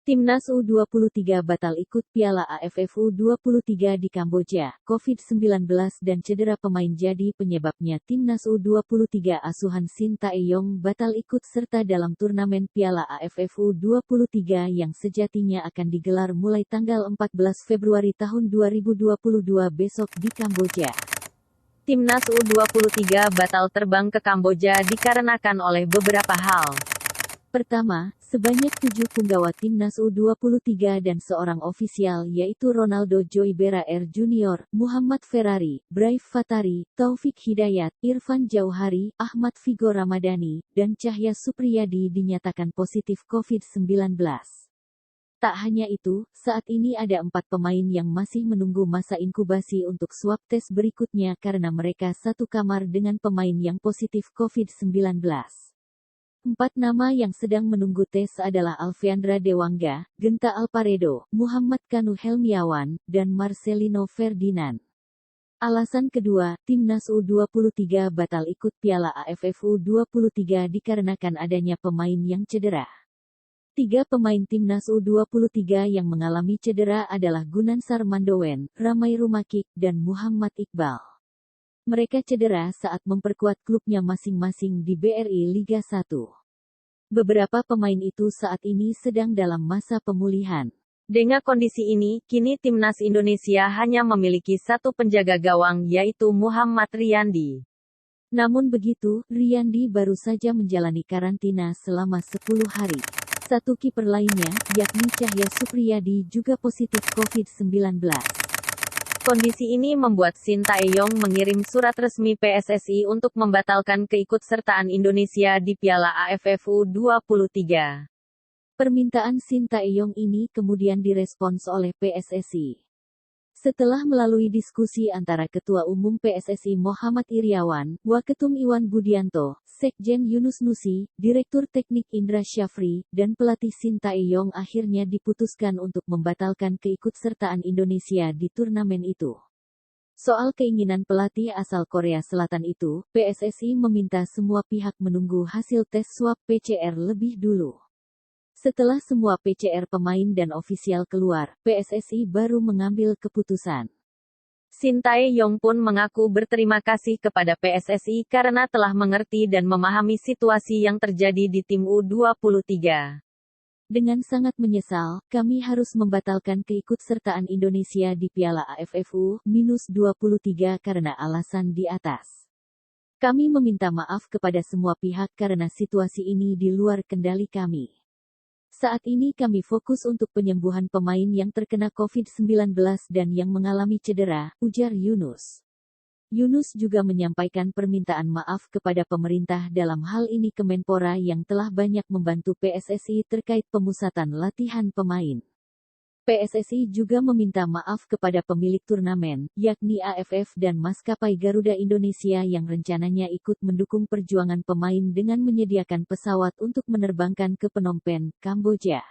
Timnas U23 batal ikut Piala AFF U23 di Kamboja. COVID-19 dan cedera pemain jadi penyebabnya Timnas U23 asuhan Shin Tae-yong batal ikut serta dalam turnamen Piala AFF U23 yang sejatinya akan digelar mulai tanggal 14 Februari tahun 2022 besok di Kamboja. Timnas U23 batal terbang ke Kamboja dikarenakan oleh beberapa hal. Pertama, sebanyak 7 punggawa Timnas U23 dan seorang ofisial yaitu Ronaldo Joybera R Junior, Muhammad Ferrari, Braif Fatari, Taufik Hidayat, Irfan Jauhari, Ahmad Vigo Ramadhani, dan Cahya Supriyadi dinyatakan positif COVID-19. Tak hanya itu, saat ini ada 4 pemain yang masih menunggu masa inkubasi untuk swab tes berikutnya karena mereka satu kamar dengan pemain yang positif COVID-19. 4 nama yang sedang menunggu tes adalah Alfeandra Dewangga, Genta Alparedo, Muhammad Kanu Helmiawan, dan Marcelino Ferdinand. Alasan kedua, Timnas U23 batal ikut Piala AFF U23 dikarenakan adanya pemain yang cedera. 3 pemain Timnas U23 yang mengalami cedera adalah Gunansar Mandowen, Ramai Rumakik, dan Muhammad Iqbal. Mereka cedera saat memperkuat klubnya masing-masing di BRI Liga 1. Beberapa pemain itu saat ini sedang dalam masa pemulihan. Dengan kondisi ini, kini Timnas Indonesia hanya memiliki satu penjaga gawang yaitu Muhammad Riyandi. Namun begitu, Riyandi baru saja menjalani karantina selama 10 hari. Satu kiper lainnya, yakni Cahya Supriyadi juga positif COVID-19. Kondisi ini membuat Shin Tae-yong mengirim surat resmi PSSI untuk membatalkan keikutsertaan Indonesia di Piala AFF U23. Permintaan Shin Tae-yong ini kemudian direspons oleh PSSI. Setelah melalui diskusi antara Ketua Umum PSSI Muhammad Iriawan, Waketum Iwan Budianto, Sekjen Yunus Nusi, Direktur Teknik Indra Syafri, dan pelatih Shin Tae-yong akhirnya diputuskan untuk membatalkan keikutsertaan Indonesia di turnamen itu. Soal keinginan pelatih asal Korea Selatan itu, PSSI meminta semua pihak menunggu hasil tes swab PCR lebih dulu. Setelah semua PCR pemain dan ofisial keluar, PSSI baru mengambil keputusan. Shin Tae-yong pun mengaku berterima kasih kepada PSSI karena telah mengerti dan memahami situasi yang terjadi di tim U23. Dengan sangat menyesal, kami harus membatalkan keikutsertaan Indonesia di Piala AFF U-23 karena alasan di atas. Kami meminta maaf kepada semua pihak karena situasi ini di luar kendali kami. Saat ini kami fokus untuk penyembuhan pemain yang terkena COVID-19 dan yang mengalami cedera, ujar Yunus. Yunus juga menyampaikan permintaan maaf kepada pemerintah dalam hal ini Kemenpora yang telah banyak membantu PSSI terkait pemusatan latihan pemain. PSSI juga meminta maaf kepada pemilik turnamen, yakni AFF dan maskapai Garuda Indonesia yang rencananya ikut mendukung perjuangan pemain dengan menyediakan pesawat untuk menerbangkan ke Phnom Penh, Kamboja.